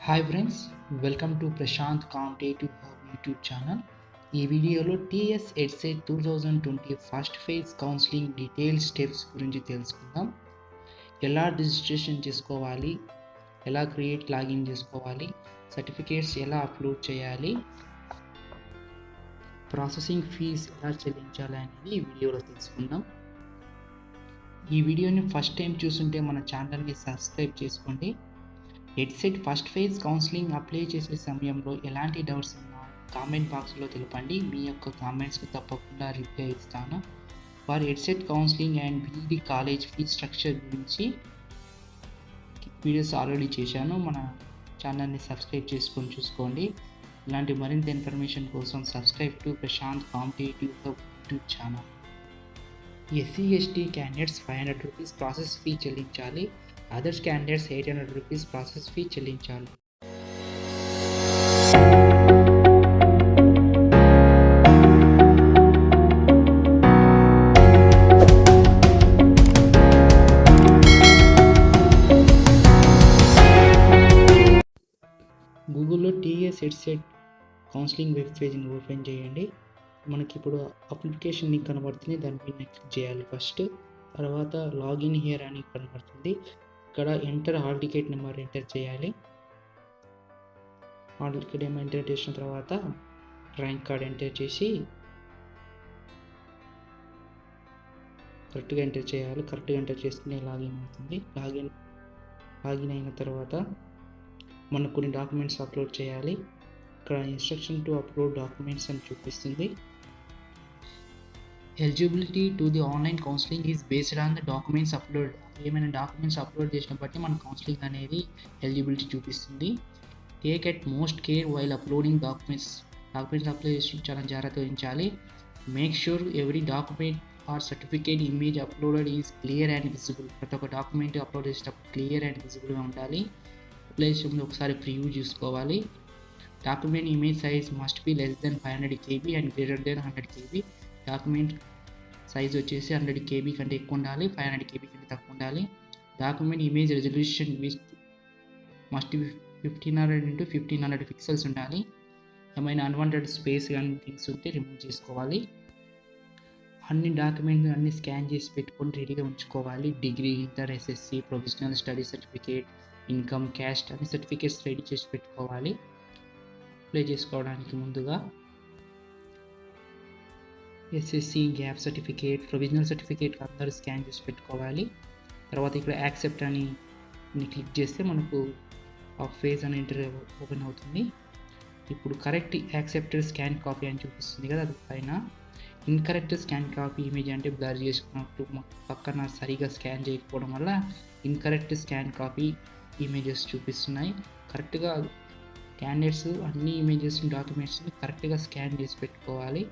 Hi friends, welcome to Prashanth competitive hub YouTube channel. ఈ వీడియోలో TS EdCET 2020 first phase counselling detail steps గురించి తెలుసుకుందాం. ఎలా రిజిస్ట్రేషన్ చేసుకోవాలి, ఎలా లాగిన్ చేసుకోవాలి, సర్టిఫికేట్స్ ఎలా అప్లోడ్ చేయాలి, ప్రాసెసింగ్ ఫీజ్ ఎలా చెల్లించాలి అనేది ఈ వీడియోలో తెలుసుకుందాం. ఈ వీడియోని ఫస్ట్ టైం చూస్తుంటే మన ఛానల్ని సబ్స్క్రైబ్ చేసుకోండి. EdCET first phase counselling apply చేసే సమయంలో ఎలాంటి డౌట్స్ ఉన్నా కామెంట్ బాక్స్లో తెలపండి. మీ యొక్క కామెంట్స్కి తప్పకుండా రిప్లై ఇస్తాను. For EdCET counselling and BEd college fee structure గురించి వీడియోస్ ఆల్రెడీ చేశాను. మన ఛానల్ని సబ్స్క్రైబ్ చేసుకొని చూసుకోండి. ఇలాంటి మరింత ఇన్ఫర్మేషన్ కోసం subscribe to Prashanth competitive hub YouTube channel. SC ST candidates 500 rupees process fee చెల్లించాలి. Others candidates 800 rupees process fee చెల్లించాలి. గూగుల్లో టీఎస్ ఎడ్సెట్ కౌన్సిలింగ్ వెబ్ పేజ్ని ఓపెన్ చేయండి. మనకి ఇప్పుడు అప్లికేషన్ లింక్ కనబడుతుంది, దాని మీద క్లిక్ చేయాలి ఫస్ట్. తర్వాత లాగిన్ హియర్ అని కనబడుతుంది. ఇక్కడ enter hall ticket number enter చేయాలి. హాల్ టికెట్ నెంబర్ ఎంటర్ చేసిన తర్వాత ర్యాంక్ కార్డ్ ఎంటర్ చేసి కరెక్ట్గా ఎంటర్ చేయాలి. కరెక్ట్గా ఎంటర్ చేస్తేనే లాగిన్ అవుతుంది. లాగిన్ అయిన తర్వాత మనకు కొన్ని డాక్యుమెంట్స్ అప్లోడ్ చేయాలి. ఇక్కడ ఇన్స్ట్రక్షన్ టు అప్లోడ్ డాక్యుమెంట్స్ అని చూపిస్తుంది. Eligibility to the online counselling is based on the documents upload. ఏమైనా డాక్యుమెంట్స్ అప్లోడ్ చేసిన బట్టి మన కౌన్సిలింగ్ అనేది ఎలిజిబిలిటీ చూపిస్తుంది. Take at most care while uploading documents upload చేసి చాలా జాగ్రత్త వహించాలి. Make sure every document are certificate image uploaded is clear and visible. ప్రతి ఒక్క డాక్యుమెంట్ అప్లోడ్ చేసేటప్పుడు క్లియర్ అండ్ విజిబుల్గా ఉండాలి. అప్లై చేసే ముందు ఒకసారి ప్రివ్యూ చూసుకోవాలి. Document image size must be less than 500 KB and greater than 100 KB. Document size వచ్చేసి 100 KB కంటే ఎక్కువ ఉండాలి, 500 KB కంటే తక్కువ ఉండాలి. Document image resolution must be 1500 × 1500 pixels ఉండాలి. ఏమైనా అన్వాంటెడ్ స్పేస్ కానీ థింగ్స్ ఉంటే రిమూవ్ చేసుకోవాలి. అన్ని డాక్యుమెంట్స్ అన్ని స్కాన్ చేసి పెట్టుకొని రెడీగా ఉంచుకోవాలి. Degree, inter, SSC, professional study certificate, income, caste అన్ని సర్టిఫికేట్స్ రెడీ చేసి పెట్టుకోవాలి. అప్లై చేసుకోవడానికి ముందుగా SSC, gap certificate, provisional certificate అందరూ స్కాన్ చేసి పెట్టుకోవాలి. తర్వాత ఇక్కడ యాక్సెప్ట్ అని క్లిక్ చేస్తే మనకు ఆ ఫేజ్ అని ఇంటర్వ్యూ ఓపెన్ అవుతుంది. ఇప్పుడు కరెక్ట్ యాక్సెప్టెడ్ స్కాన్ కాపీ అని చూపిస్తుంది కదా, అది పైన ఇన్కరెక్ట్ స్కాన్ కాపీ ఇమేజ్ అంటే బ్లర్ చేసుకున్నట్టు పక్కన సరిగా స్కాన్ చేయకపోవడం వల్ల ఇన్కరెక్ట్ స్కాన్ కాపీ ఇమేజెస్ చూపిస్తున్నాయి. కరెక్ట్గా క్యాండిడేట్స్ అన్ని ఇమేజెస్ డాక్యుమెంట్స్ని కరెక్ట్గా స్కాన్ చేసి పెట్టుకోవాలి.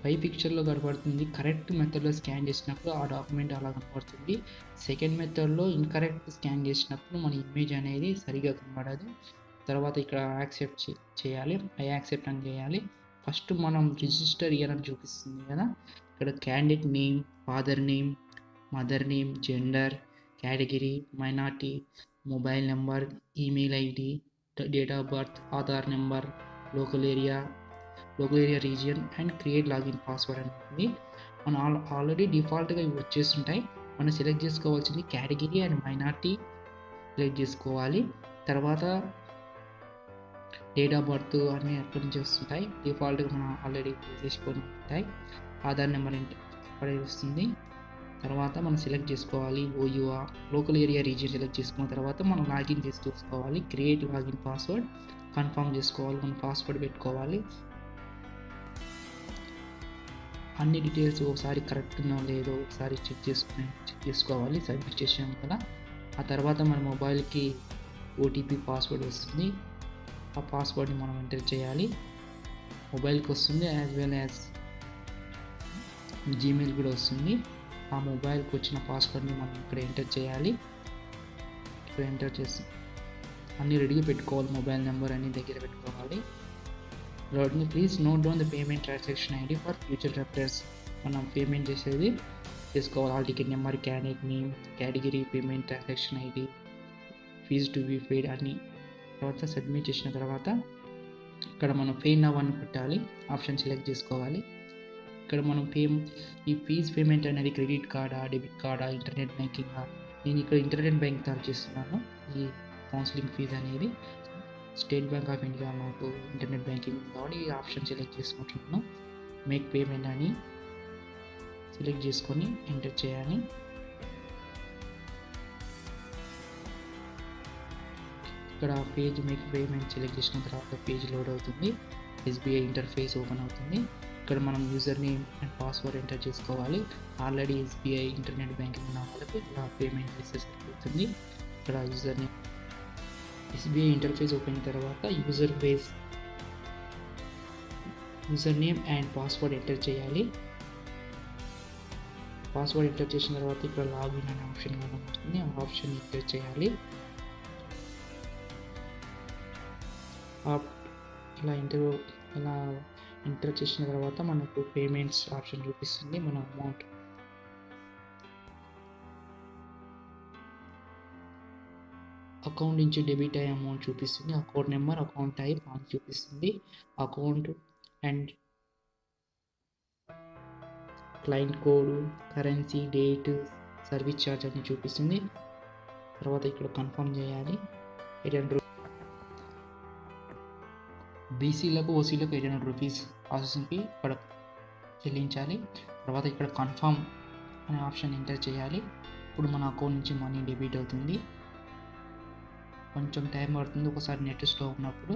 పై పిక్చర్లో కనబడుతుంది కరెక్ట్ మెథడ్లో స్కాన్ చేసినప్పుడు ఆ డాక్యుమెంట్ అలా కనబడుతుంది. సెకండ్ మెథడ్లో ఇన్కరెక్ట్ స్కాన్ చేసినప్పుడు మన ఇమేజ్ అనేది సరిగా కనబడదు. తర్వాత ఇక్కడ యాక్సెప్ట్ చేయాలి, యాక్సెప్ట్ అని చేయాలి. ఫస్ట్ మనం రిజిస్టర్ ఇయర్ అని చూపిస్తుంది కదా, ఇక్కడ candidate name, father name, mother name, gender, category, minority, mobile number, email ID, date of birth, Aadhaar number, local area region and create login password అని ఉంటుంది. మనం ఆల్రెడీ డిఫాల్ట్గా ఇవి వచ్చేస్తుంటాయి. మనం సెలెక్ట్ చేసుకోవాల్సింది కేటగిరీ అండ్ మైనార్టీ సెలెక్ట్ చేసుకోవాలి. తర్వాత డేట్ ఆఫ్ బర్త్ అన్నీ అక్కడి నుంచి వస్తుంటాయి. డిఫాల్ట్గా మనం ఆల్రెడీ చేసుకొని ఉంటాయి. ఆధార్ నెంబర్ అక్కడ వస్తుంది. తర్వాత మనం సెలెక్ట్ చేసుకోవాలి OUR, local area region select చేసుకున్న తర్వాత మనం లాగిన్ చేసి చూసుకోవాలి. క్రియేట్ లాగిన్ పాస్వర్డ్ కన్ఫర్మ్ చేసుకోవాలి, మనం పాస్వర్డ్ పెట్టుకోవాలి. అన్ని డీటెయిల్స్ ఒకసారి కరెక్ట్ ఉన్నా లేదో ఒకసారి చెక్ చేసుకోవాలి సబ్మిట్ చేసాం కదా. ఆ తర్వాత మన మొబైల్కి OTP పాస్వర్డ్ వస్తుంది. ఆ పాస్వర్డ్ని మనం ఎంటర్ చేయాలి. మొబైల్కి వస్తుంది, యాజ్ వెల్ యాజ్ జీమెయిల్ కూడా వస్తుంది. ఆ మొబైల్కి వచ్చిన పాస్వర్డ్ని మనం ఇక్కడ ఎంటర్ చేయాలి. ఇక్కడ ఎంటర్ చేసి అన్నీ రెడీగా పెట్టుకోవాలి. మొబైల్ నెంబర్ అన్ని దగ్గర పెట్టుకోవాలి. Please note down the payment transaction ID for future reference. మనం పేమెంట్ చేసేది చేసుకోవాలి. Hall ticket number, candidate name, category, payment, transaction ID, fee to be paid అని. తర్వాత సబ్మిట్ చేసిన తర్వాత ఇక్కడ మనం పే నౌ అని పెట్టాలి. ఆప్షన్ సెలెక్ట్ చేసుకోవాలి. ఇక్కడ మనం ఈ ఫీజ్ పేమెంట్ అనేది క్రెడిట్ కార్డా, డెబిట్ కార్డా, ఇంటర్నెట్ బ్యాంకింగా. నేను ఇక్కడ ఇంటర్నెట్ బ్యాంక్ ద్వారా చేస్తున్నాను. ఈ కౌన్సిలింగ్ ఫీజ్ అనేది స్టేట్ బ్యాంక్ ఆఫ్ ఇండియా నాకు ఇంటర్నెట్ బ్యాంకింగ్ కాబట్టి ఈ ఆప్షన్ సెలెక్ట్ చేసుకుంటున్నాను. మేక్ పేమెంట్ అని సెలెక్ట్ చేసుకొని ఎంటర్ చేయాలి. ఇక్కడ పేజ్ మేక్ పేమెంట్ సెలెక్ట్ చేసిన తర్వాత పేజ్ లోడ్ అవుతుంది. ఎస్బీఐ ఇంటర్ఫేస్ ఓపెన్ అవుతుంది. ఇక్కడ మనం user name and password enter చేసుకోవాలి. ఆల్రెడీ ఎస్బీఐ ఇంటర్నెట్ బ్యాంకింగ్ ఉన్న వాళ్ళకు ఇలా పేమెంట్ చేస్తే సరిపోతుంది. ఇక్కడ user name, SBI interface open అయిన తర్వాత user name and password enter చేయాలి. పాస్వర్డ్ ఎంటర్ చేసిన తర్వాత ఇక్కడ లాగిన్ అనే ఆప్షన్ కనబడుతుంది. ఆ ఆప్షన్ ఎంటర్ చేయాలి. ఇలా ఎంటర్ చేసిన తర్వాత మనకు పేమెంట్స్ ఆప్షన్ చూపిస్తుంది. మన అమౌంట్ అకౌంట్ నుంచి డెబిట్ అయ్యే అమౌంట్ చూపిస్తుంది. అకౌంట్ నెంబర్, అకౌంట్ టైప్ అని చూపిస్తుంది. Account and client code, currency, date, service charge అని చూపిస్తుంది. తర్వాత ఇక్కడ కన్ఫర్మ్ చేయాలి. 800 బీసీలకు, ఓసీలకు 800 రూపీస్ ప్రాసెసింగ్ ఫీ ఇక్కడ చెల్లించాలి. తర్వాత ఇక్కడ కన్ఫర్మ్ అనే ఆప్షన్ ఎంటర్ చేయాలి. ఇప్పుడు మన అకౌంట్ నుంచి మనీ డెబిట్ అవుతుంది. కొంచెం టైం పడుతుంది ఒకసారి నెట్ స్లో ఉన్నప్పుడు.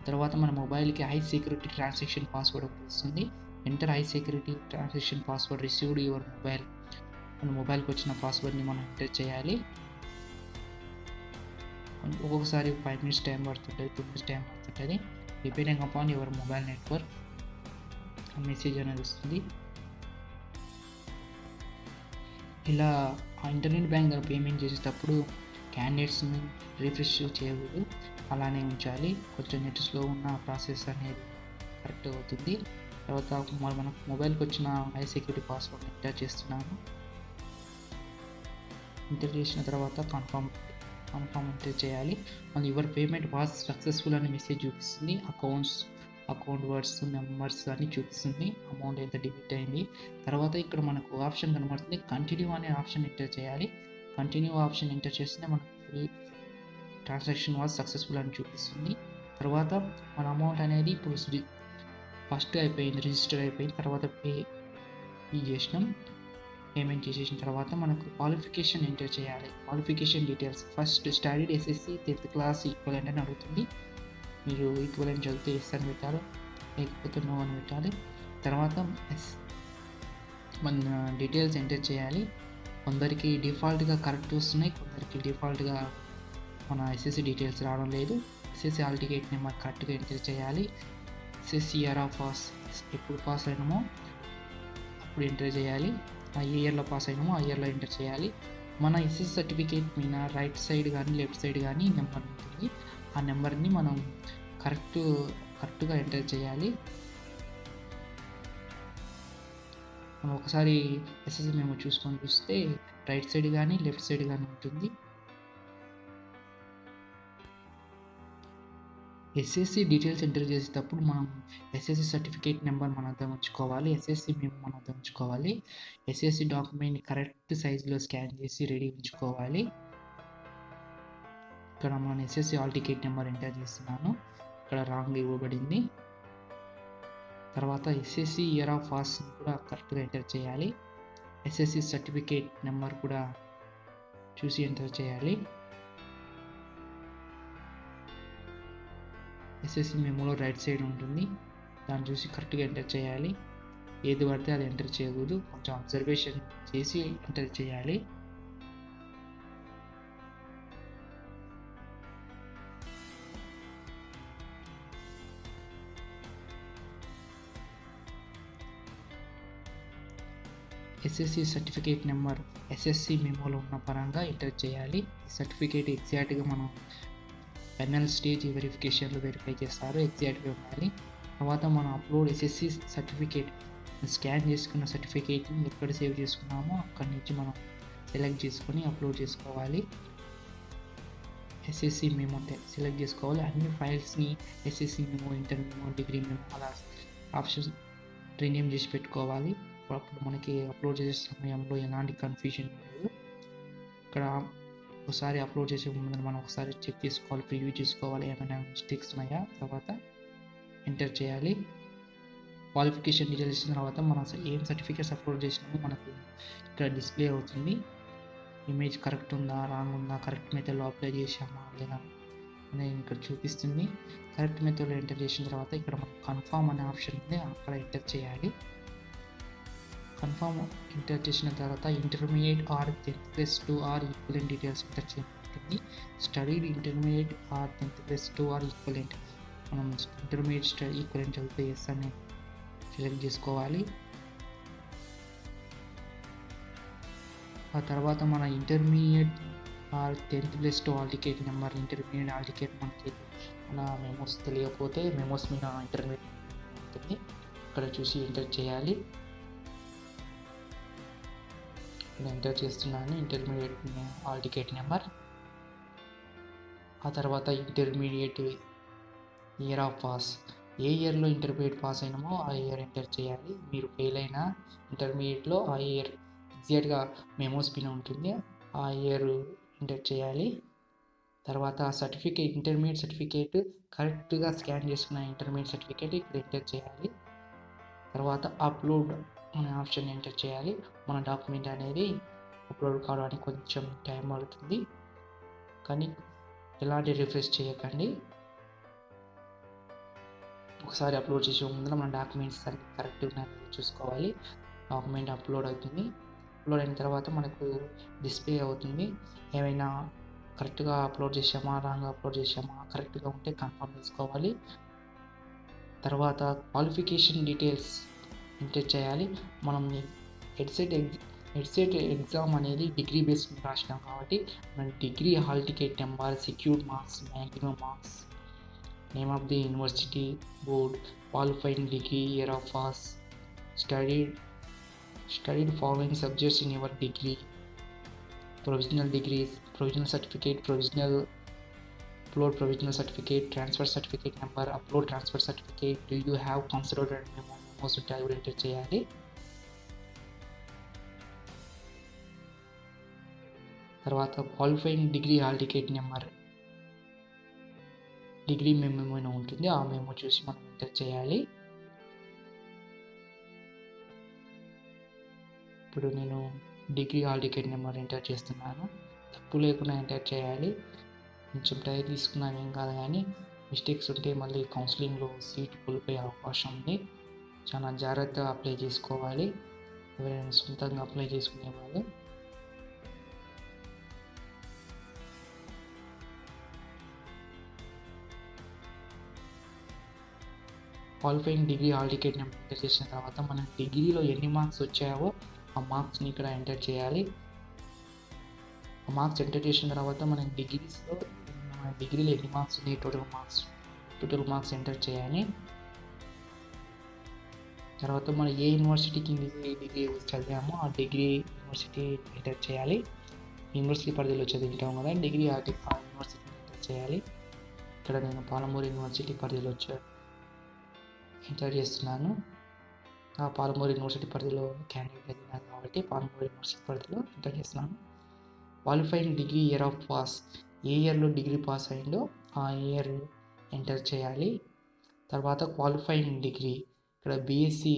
తర్వాత మన మొబైల్కి హై సెక్యూరిటీ ట్రాన్సాక్షన్ పాస్వర్డ్ వస్తుంది. Enter high security transaction password received your mobile. మన మొబైల్కి వచ్చిన పాస్వర్డ్ని మనం ఎంటర్ చేయాలి. ఒక్కొక్కసారి 5 minutes టైం పడుతుంటుంది, 2 minutes టైం పడుతుంటుంది. Depending upon your mobile network message అనేది వస్తుంది. ఇలా ఇంటర్నెట్ బ్యాంక్ ద్వారా పేమెంట్ చేసేటప్పుడు క్యాండిడేట్స్ని రిఫ్రెష్ చేయకూడదు, అలానే ఉంచాలి. కొంచెం నెట్ స్లో ఉన్న ప్రాసెస్ అనేది కరెక్ట్ అవుతుంది. తర్వాత మనకు మొబైల్కి వచ్చిన హై సెక్యూరిటీ పాస్వర్డ్ ఎంటర్ చేస్తున్నాను. ఎంటర్ చేసిన తర్వాత కన్ఫర్మ్ ఎంటర్ చేయాలి. మళ్ళీ యువర్ పేమెంట్ వాస్ సక్సెస్ఫుల్ అనే మెసేజ్ చూపిస్తుంది. అకౌంట్ వర్డ్స్, నెంబర్స్ అని చూపిస్తుంది. అమౌంట్ ఎంత డెబిట్ అయింది. తర్వాత ఇక్కడ మనకు ఆప్షన్ కనబడుతుంది. కంటిన్యూ అనే ఆప్షన్ ఎంటర్ చేయాలి. కంటిన్యూ ఆప్షన్ ఎంటర్ చేస్తే మనకు ట్రాన్సాక్షన్ వాస్ సక్సెస్ఫుల్ అని చూపిస్తుంది. తర్వాత మన అమౌంట్ అనేది ఇప్పుడు ఫస్ట్ అయిపోయింది, రిజిస్టర్ అయిపోయింది. తర్వాత పే చేసినాం. పేమెంట్ చేసేసిన తర్వాత మనకు క్వాలిఫికేషన్ ఎంటర్ చేయాలి. Qualification details first studied SSC 10th class equivalent అని అడుగుతుంది. మీరు ఈక్వలెంట్ చదివితే ఎస్ అని పెట్టాలి, లేకపోతే నో అని పెట్టాలి. తర్వాత మన డీటెయిల్స్ ఎంటర్ చేయాలి. కొందరికి డిఫాల్ట్గా కరెక్ట్ వస్తున్నాయి, కొందరికి డిఫాల్ట్గా మన ఎస్ఎస్సి డీటెయిల్స్ రావడం లేదు. ఎస్ఎస్సి హాల్ టికెట్ నెంబర్ కరెక్ట్గా ఎంటర్ చేయాలి. ఎస్ఎస్సి ఇయర్ ఆఫ్ పాస్, ఎప్పుడు పాస్ అయినామో అప్పుడు ఎంటర్ చేయాలి. ఆ ఇయర్లో పాస్ అయినామో ఆ ఇయర్లో ఎంటర్ చేయాలి. మన ఎస్ఎస్సి సర్టిఫికేట్ మీద రైట్ సైడ్ కానీ లెఫ్ట్ సైడ్ కానీ నెంబర్ ఉంటుంది. ఆ నెంబర్ని మనం కరెక్ట్గా ఎంటర్ చేయాలి. మనం ఒకసారి ఎస్ఎస్సి మేము చూస్తే రైట్ సైడ్ కానీ లెఫ్ట్ సైడ్ కానీ ఉంటుంది. ఎస్ఎస్సి డీటెయిల్స్ ఎంటర్ చేసేటప్పుడు మనం ఎస్ఎస్సి సర్టిఫికేట్ నెంబర్ మన వద్ద ఉంచుకోవాలి. ఎస్ఎస్సి మేము మన వద్ద ఉంచుకోవాలి. ఎస్ఎస్సి డాక్యుమెంట్ కరెక్ట్ సైజులో స్కాన్ చేసి రెడీ ఉంచుకోవాలి. ఇక్కడ మనం SSC hall ticket number enter చేస్తున్నాను. ఇక్కడ రాంగ్ ఇవ్వబడింది. తర్వాత ఎస్ఎస్సి ఇయర్ ఆఫ్ పాస్ కూడా కరెక్ట్గా ఎంటర్ చేయాలి. ఎస్ఎస్సి సర్టిఫికేట్ నెంబర్ కూడా చూసి ఎంటర్ చేయాలి. ఎస్ఎస్సి మెమోలో రైట్ సైడ్ ఉంటుంది, దాన్ని చూసి కరెక్ట్గా ఎంటర్ చేయాలి. ఏది పడితే అది ఎంటర్ చేయకూడదు, కొంచెం అబ్జర్వేషన్ చేసి ఎంటర్ చేయాలి. ఎస్ఎస్సి సర్టిఫికేట్ నెంబర్ ఎస్ఎస్సి మెమోలో ఉన్న పరంగా ఎంటర్ చేయాలి. ఈ సర్టిఫికేట్ ఎగ్జాక్ట్గా మనం ఫైనల్ స్టేజ్ వెరిఫికేషన్లో వెరిఫై చేస్తారు, ఎగ్జాక్ట్గా ఉండాలి. తర్వాత మనం అప్లోడ్ ఎస్ఎస్సి సర్టిఫికేట్ స్కాన్ చేసుకున్న సర్టిఫికేట్ని ఎక్కడ సేవ్ చేసుకున్నామో అక్కడి నుంచి మనం సెలెక్ట్ చేసుకొని అప్లోడ్ చేసుకోవాలి. ఎస్ఎస్సి మెమో సెలెక్ట్ చేసుకోవాలి. అన్ని ఫైల్స్ని SSC memo, inter memo, degree memo అలా ఆప్షన్స్ రీనేమ్ చేసి పెట్టుకోవాలి. అప్పుడు మనకి అప్లోడ్ చేసే సమయంలో ఎలాంటి కన్ఫ్యూజన్ ఉండదు. ఇక్కడ ఒకసారి అప్లోడ్ చేసే ముందు మనం ఒకసారి చెక్ చేసుకోవాలి, ప్రివ్యూ చేసుకోవాలి, ఏమైనా మిస్టేక్స్ ఉన్నాయా. తర్వాత ఎంటర్ చేయాలి. క్వాలిఫికేషన్ డీటెయిల్స్ ఇచ్చిన తర్వాత మనం ఏం సర్టిఫికేట్స్ అప్లోడ్ చేసినామో మనకు ఇక్కడ డిస్ప్లే అవుతుంది. ఇమేజ్ కరెక్ట్ ఉందా, రాంగ్ ఉందా, కరెక్ట్ మెథడ్లో అప్లై చేసామా లేదా అనేది ఇక్కడ చూపిస్తుంది. కరెక్ట్ మెథడ్లో ఎంటర్ చేసిన తర్వాత ఇక్కడ మనం కన్ఫర్మ్ అనే ఆప్షన్ ఉంది, అక్కడ ఎంటర్ చేయాలి. కన్ఫర్మ్ ఎంటర్ చేసిన తర్వాత intermediate or 10+2 or equivalent details enter చేయాలి. Studied intermediate or 10+2 or equivalent, మనం ఇంటర్మీడియట్ స్టడీ ఈక్వలెంట్ చదివితే ఎస్ అని సెలెక్ట్ చేసుకోవాలి. ఆ తర్వాత మన intermediate or 10+2 hall ticket number, intermediate hall ticket మనకి మన మెమోస్ తెలియకపోతే మెమోస్ మీద ఇంటర్మీడియట్ ఉంటుంది, ఇక్కడ చూసి ఎంటర్ చేయాలి. ఇక్కడ ఎంటర్ చేస్తున్నాను ఇంటర్మీడియట్ ఆల్ టికెట్ నెంబర్. ఆ తర్వాత ఇంటర్మీడియట్ ఇయర్ ఆఫ్ పాస్, ఏ ఇయర్లో ఇంటర్మీడియట్ పాస్ అయినామో ఆ ఇయర్ ఎంటర్ చేయాలి. మీరు ఫెయిల్ అయిన ఇంటర్మీడియట్లో ఆ ఇయర్ ఎగ్జాక్ట్గా మెమోస్ పిన్ ఉంటుంది, ఆ ఇయర్ ఎంటర్ చేయాలి. తర్వాత సర్టిఫికేట్, ఇంటర్మీడియట్ సర్టిఫికేట్ కరెక్ట్గా స్కాన్ చేసుకున్న ఇంటర్మీడియట్ సర్టిఫికేట్ ఇక్కడ ఎంటర్ చేయాలి. తర్వాత అప్లోడ్ అనే ఆప్షన్ ఎంటర్ చేయాలి. మన డాక్యుమెంట్ అనేది అప్లోడ్ కావడానికి కొంచెం టైం పడుతుంది, కానీ ఎలాంటి రిఫ్రెష్ చేయకండి. ఒకసారి అప్లోడ్ చేసే ముందు మన డాక్యుమెంట్స్ అన్ని కరెక్ట్గా చూసుకోవాలి. డాక్యుమెంట్ అప్లోడ్ అవుతుంది. అప్లోడ్ అయిన తర్వాత మనకు డిస్ప్లే అవుతుంది. ఏమైనా కరెక్ట్గా అప్లోడ్ చేసామా, రాంగ్ అప్లోడ్ చేసామా, కరెక్ట్గా ఉంటే కన్ఫర్మ్ చేసుకోవాలి. తర్వాత క్వాలిఫికేషన్ డీటెయిల్స్ ఎంటర్ చేయాలి. మనం హెడ్సెట్ ఎగ్జామ్ అనేది డిగ్రీ బేస్ మీద రాసినాం కాబట్టి మన degree hall ticket number, secured marks, maximum marks, name of the university, board, qualifying degree, year of pass, studied following subjects in your degree, provisional degrees, provisional certificate, upload provisional certificate, transfer certificate number, upload transfer certificate, do you have considered memos ఉంటే enter చేయాలి. తర్వాత qualifying degree hall ticket number, degree memo ఉంటుంది, ఆ memo చూసి మనం enter చేయాలి. ఇప్పుడు నేను degree hall ticket number enter చేస్తున్నాను. తప్పు లేకుండా ఎంటర్ చేయాలి. కొంచెం టైం తీసుకున్నాను ఏం కాదు, కానీ మిస్టేక్స్ ఉంటే మళ్ళీ కౌన్సిలింగ్లో సీట్ కోల్పోయే అవకాశం ఉంది. చాలా జాగ్రత్తగా అప్లై చేసుకోవాలి ఎవరైనా సొంతంగా అప్లై చేసుకునే వాళ్ళు. Qualifying degree hall ticket number enter చేసిన తర్వాత మన డిగ్రీలో ఎన్ని మార్క్స్ వచ్చాయో ఆ మార్క్స్ని ఇక్కడ ఎంటర్ చేయాలి. ఆ మార్క్స్ ఎంటర్ చేసిన తర్వాత మన డిగ్రీలో ఎన్ని మార్క్స్ ఉన్నాయి, టోటల్ మార్క్స్ ఎంటర్ చేయాలి. తర్వాత మనం ఏ యూనివర్సిటీకి డిగ్రీ చదివామో ఆ డిగ్రీ యూనివర్సిటీ ఎంటర్ చేయాలి. యూనివర్సిటీ పరిధిలో చదివింటాం కదా, డిగ్రీ ఆ యూనివర్సిటీ ఎంటర్ చేయాలి. ఇక్కడ నేను పాలమూరు యూనివర్సిటీ పరిధిలో ఎంటర్ చేస్తున్నాను. ఆ పాలమూరు యూనివర్సిటీ పరిధిలో క్యాండిడేట్ చదివినాను కాబట్టి పాలమూరు యూనివర్సిటీ పరిధిలో ఎంటర్ చేస్తున్నాను. Qualifying degree year of pass, ఏ ఇయర్లో డిగ్రీ పాస్ అయిందో ఆ ఇయర్ ఎంటర్ చేయాలి. తర్వాత క్వాలిఫైయింగ్ డిగ్రీ, ఇక్కడ బీఎస్సీ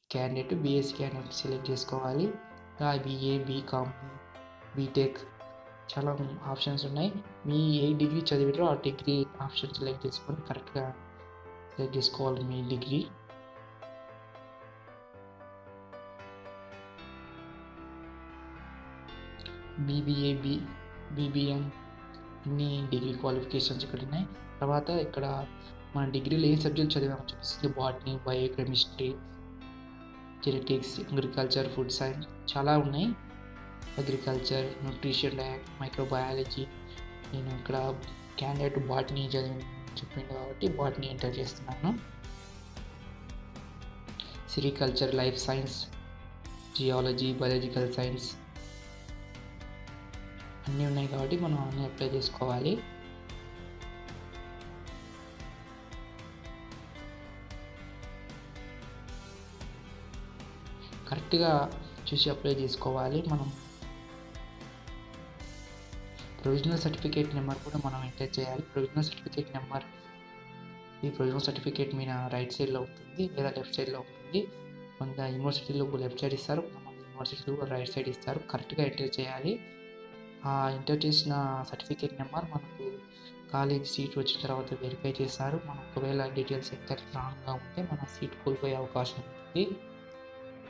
క్యాండిడేట్ సెలెక్ట్ చేసుకోవాలి. BA, BCom, బీటెక్ చాలా ఆప్షన్స్ ఉన్నాయి. మీ ఏ డిగ్రీ చదివిరో ఆ డిగ్రీ ఆప్షన్ సెలెక్ట్ చేసుకొని కరెక్ట్గా సెలెక్ట్ చేసుకోవాలి మీ డిగ్రీ. BBA, BBM అన్ని డిగ్రీ క్వాలిఫికేషన్స్ ఇక్కడ ఉన్నాయి. తర్వాత ఇక్కడ మన డిగ్రీలో ఏ సబ్జెక్ట్ చదివామో చూపిస్తుంది. Botany, biochemistry, genetics, agriculture, food science చాలా ఉన్నాయి. Agriculture, nutrition, microbiology. నేను ఇక్కడ క్యాండిడేట్ బాటనీ చెప్పింది కాబట్టి బాటనీ ఎంటర్ చేస్తున్నాను. Sericulture, life science, geology, biological science అన్నీ ఉన్నాయి కాబట్టి మనం అన్నీ అప్లై చేసుకోవాలి. కరెక్ట్గా చూసి అప్లై చేసుకోవాలి. మనం ప్రొవిజనల్ సర్టిఫికేట్ నెంబర్ కూడా మనం ఎంటర్ చేయాలి. ప్రొవిజనల్ సర్టిఫికేట్ నెంబర్ ఈ ప్రొవిజనల్ సర్టిఫికేట్ మీద రైట్ సైడ్లో ఉంటుంది లేదా లెఫ్ట్ సైడ్లో ఉంటుంది. కొంత యూనివర్సిటీలో లెఫ్ట్ సైడ్ ఇస్తారు, కొంతమంది యూనివర్సిటీలో రైట్ సైడ్ ఇస్తారు. కరెక్ట్గా ఎంటర్ చేయాలి. ఆ ఎంటర్ చేసిన సర్టిఫికేట్ నెంబర్ మనకు కాలేజ్ సీట్ వచ్చిన తర్వాత వెరిఫై చేస్తారు. మనం ఒకవేళ డీటెయిల్స్ ఎంత రాంగ్గా ఉంటే మన సీట్ కోల్పోయే అవకాశం ఉంటుంది.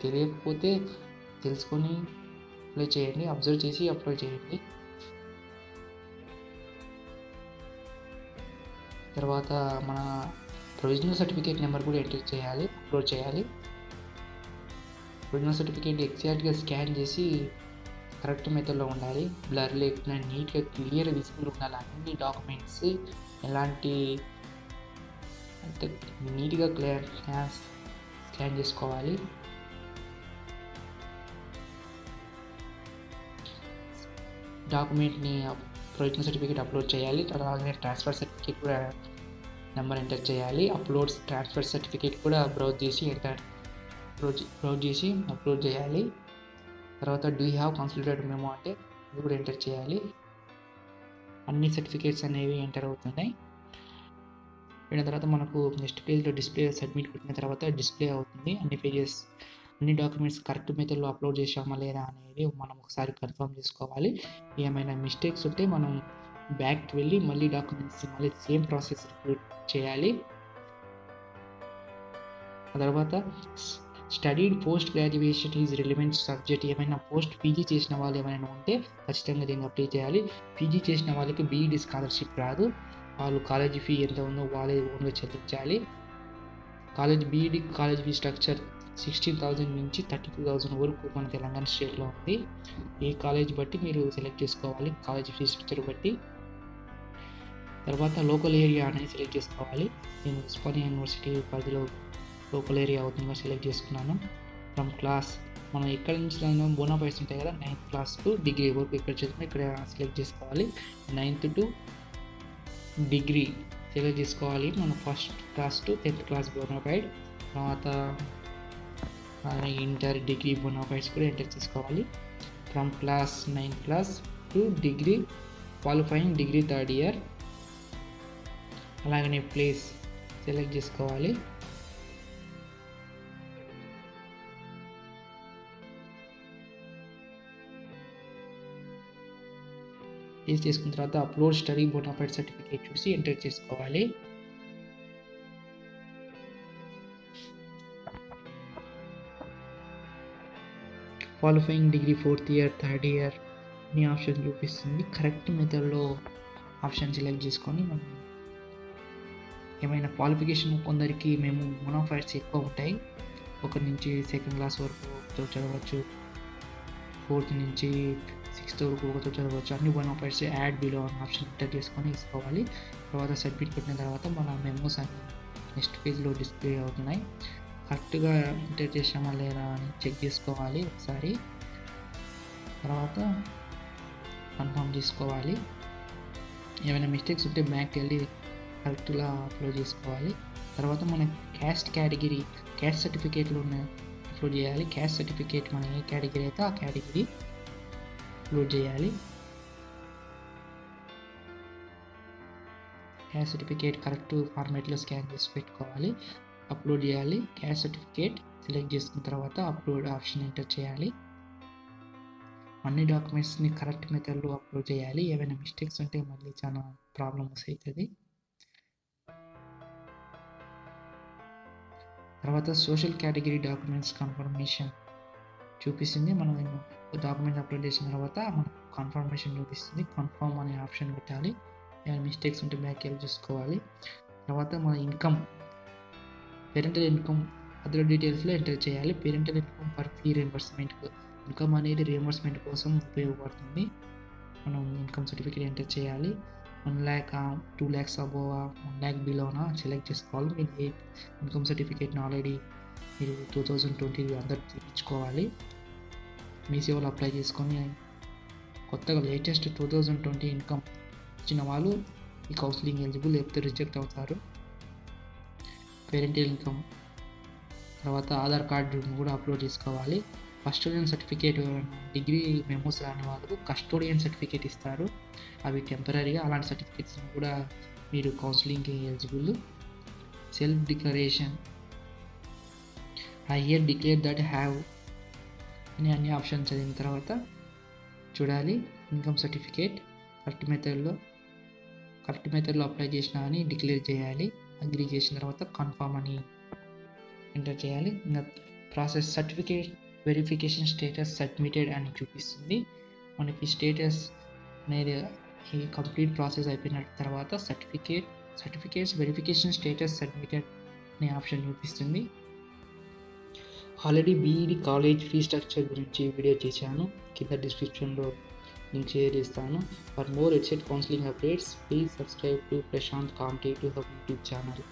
తెలియకపోతే తెలుసుకొని అప్లై చేయండి, అబ్జర్వ్ చేసి అప్లై చేయండి. తర్వాత మన ప్రొవిజనల్ సర్టిఫికేట్ నెంబర్ కూడా ఎంటర్ చేయాలి, అప్లోడ్ చేయాలి. ప్రొవిజనల్ సర్టిఫికేట్ ఎగ్జాక్ట్గా స్కాన్ చేసి కరెక్ట్ మెథడ్లో ఉండాలి. బ్లర్ లేకుండా నీట్గా క్లియర్ విజిబుల్ ఉండాలి. అన్ని డాక్యుమెంట్స్ ఎలాంటి అంటే నీట్గా స్కాన్ చేసుకోవాలి. డాక్యుమెంట్ని ప్రొవిజనల్ సర్టిఫికేట్ అప్లోడ్ చేయాలి. అలాగే ట్రాన్స్ఫర్ సర్టిఫికేట్ కూడా నెంబర్ ఎంటర్ చేయాలి. ట్రాన్స్ఫర్ సర్టిఫికేట్ కూడా బ్రౌజ్ చేసి అప్లోడ్ చేయాలి. తర్వాత do you have considered memo అంటే ఇది కూడా ఎంటర్ చేయాలి. అన్ని సర్టిఫికేట్స్ అనేవి ఎంటర్ అవుతున్నాయి. అయిన తర్వాత మనకు నెక్స్ట్ పేజ్లో డిస్ప్లే సబ్మిట్ కొట్టిన తర్వాత డిస్ప్లే అవుతుంది. అన్ని డాక్యుమెంట్స్ కరెక్ట్ మెథడ్లో అప్లోడ్ చేసామా లేదా అనేది మనం ఒకసారి కన్ఫర్మ్ చేసుకోవాలి. ఏమైనా మిస్టేక్స్ ఉంటే మనం బ్యాక్కి వెళ్ళి మళ్ళీ డాక్యుమెంట్స్ మళ్ళీ సేమ్ ప్రాసెస్ రిపీట్ చేయాలి. ఆ తర్వాత studied post graduation is relevant subject. ఏమైనా పీజీ చేసిన వాళ్ళు ఏమైనా ఉంటే ఖచ్చితంగా దీన్ని అప్లై చేయాలి. పీజీ చేసిన వాళ్ళకి బీఈడీ స్కాలర్షిప్ రాదు. వాళ్ళు కాలేజీ ఫీ ఎంత ఉందో వాళ్ళే ఓన్గా చెల్లించాలి. బీఈడీ కాలేజ్ ఫీ స్ట్రక్చర్ 16,000 నుంచి 32,000 వరకు మన తెలంగాణ స్టేట్లో ఉంది. ఏ కాలేజ్ బట్టి మీరు సెలెక్ట్ చేసుకోవాలి, కాలేజ్ ఫీ స్ట్రక్చర్ బట్టి. తర్వాత లోకల్ ఏరియా అనేది సెలెక్ట్ చేసుకోవాలి. నేను ఉస్మానియా యూనివర్సిటీ పరిధిలో లోకల్ ఏరియా అవుతుందిగా సెలెక్ట్ చేసుకున్నాను. ఫ్రమ్ క్లాస్ మనం ఎక్కడి నుంచి బోనాఫైడ్స్ ఉంటాయి కదా, 9th క్లాస్ టు డిగ్రీ వరకు ఇక్కడ చదువుకుని ఇక్కడ సెలెక్ట్ చేసుకోవాలి. 9th to డిగ్రీ సెలెక్ట్ చేసుకోవాలి. మనం first class to 10th class bonafide. తర్వాత ఇంటర్ డిగ్రీ బోనాఫైడ్స్ కూడా ఎంటర్ చేసుకోవాలి. From class 9th class to degree qualifying degree 3rd year. అలాగనే ప్లేస్ సెలెక్ట్ చేసుకోవాలి. చేసుకున్న తర్వాత అప్లోడ్ స్టడీ బోనాఫైడ్ సర్టిఫికేట్ చూసి ఎంటర్ చేసుకోవాలి. Qualifying degree 4th year 3rd year అన్ని ఆప్షన్ చూపిస్తుంది. కరెక్ట్ మెథడ్లో ఆప్షన్ సెలెక్ట్ చేసుకొని మనం ఏమైనా క్వాలిఫికేషన్ కొందరికి మేము బోనాఫైడ్స్ ఎక్కువ ఉంటాయి. 1 నుంచి 2nd క్లాస్ వరకు చదవచ్చు, 4th నుంచి 6th వరకు ఒకతో చదవచ్చు. అన్ని బోనాఫైడ్స్ యాడ్ బిలో అనే ఆప్షన్ ఎంటర్ చేసుకొని తీసుకోవాలి. తర్వాత సబ్మిట్ పెట్టిన తర్వాత మన మెమోస్ అన్ని నెక్స్ట్ పేజ్లో డిస్ప్లే అవుతున్నాయి. కరెక్ట్గా ఎంటర్ చేసామా లేదా అని చెక్ చేసుకోవాలి ఒకసారి. తర్వాత కన్ఫర్మ్ చేసుకోవాలి. ఏమైనా మిస్టేక్స్ ఉంటే బ్యాక్కి వెళ్ళి కరెక్ట్గా అప్లోడ్ చేసుకోవాలి. తర్వాత మన క్యాస్ట్ సర్టిఫికేట్లు అప్లోడ్ చేయాలి. క్యాస్ట్ సర్టిఫికేట్ మన ఏ కేటగిరీ అయితే ఆ కేటగిరీ అప్లోడ్ చేయాలి. క్యాస్ట్ సర్టిఫికేట్ కరెక్ట్ ఫార్మాట్లో స్కాన్ చేసి పెట్టుకోవాలి, అప్లోడ్ చేయాలి. క్యాస్ట్ సర్టిఫికేట్ సెలెక్ట్ చేసుకున్న తర్వాత అప్లోడ్ ఆప్షన్ ఎంటర్ చేయాలి. అన్ని డాక్యుమెంట్స్ని కరెక్ట్ మెథడ్లో అప్లోడ్ చేయాలి. ఏమైనా మిస్టేక్స్ ఉంటే మళ్ళీ చాలా ప్రాబ్లమ్స్ అవుతుంది. తర్వాత సోషల్ కేటగిరీ డాక్యుమెంట్స్ కన్ఫర్మేషన్ చూపిస్తుంది. మనం డాక్యుమెంట్ అప్లోడ్ చేసిన తర్వాత మనకు కన్ఫర్మేషన్ చూపిస్తుంది. కన్ఫర్మ్ అనే ఆప్షన్ పెట్టాలి. ఏమైనా మిస్టేక్స్ ఉంటే బ్యాక్ వెళ్ళి చూసుకోవాలి. తర్వాత మన పేరెంటల్ ఇన్కమ్ అదర్ డీటెయిల్స్లో ఎంటర్ చేయాలి. Parental income for fee reimbursement, income అనేది రియంబర్స్మెంట్ కోసం ఉపయోగపడుతుంది. మనం ఇన్కమ్ సర్టిఫికేట్ ఎంటర్ చేయాలి. 1 lakh 2 lakhs అబోవ్ 1 lakh బిలోనా సెలెక్ట్ చేసుకోవాలి. మీరు ఇన్కమ్ సర్టిఫికేట్ని ఆల్రెడీ మీరు 2020 అందరూ తీర్చుకోవాలి. మీ సేవలు అప్లై చేసుకొని కొత్తగా లేటెస్ట్ 2020 ఇన్కమ్ ఇచ్చిన వాళ్ళు ఈ కౌన్సిలింగ్ ఎలిజిబుల్, లేకపోతే రిజెక్ట్ అవుతారు. పేరెంటల్ ఇన్కమ్ తర్వాత ఆధార్ కార్డు కూడా అప్లోడ్ చేసుకోవాలి. కస్టోడియన్ సర్టిఫికేట్, డిగ్రీ మెమోస్ రాని వాళ్ళకు కస్టోడియన్ సర్టిఫికేట్ ఇస్తారు. అవి టెంపరీగా, అలాంటి సర్టిఫికేట్స్ కూడా మీరు కౌన్సిలింగ్కి eligible. Self declaration, I here declare that have అని అన్ని ఆప్షన్ చదివిన తర్వాత చూడాలి. ఇన్కమ్ సర్టిఫికేట్ కరెక్ట్ మెథడ్లో అప్లై చేసినా అని డిక్లేర్ చేయాలి. అగ్రీ చేసిన తర్వాత కన్ఫర్మ్ అని ఎంటర్ చేయాలి. ఇంకా process certificate verification status submitted అని చూపిస్తుంది. మనకి స్టేటస్ అనేది ఈ కంప్లీట్ ప్రాసెస్ అయిపోయిన తర్వాత సర్టిఫికేట్స్ వెరిఫికేషన్ స్టేటస్ సబ్మిటెడ్ అనే ఆప్షన్ చూపిస్తుంది. Already BEd college fee structure గురించి వీడియో చేశాను, కింద డిస్క్రిప్షన్లో లింక్ షేర్ చేస్తాను. For more EdCET counselling updates please subscribe to Prashanth competitive hub YouTube channel.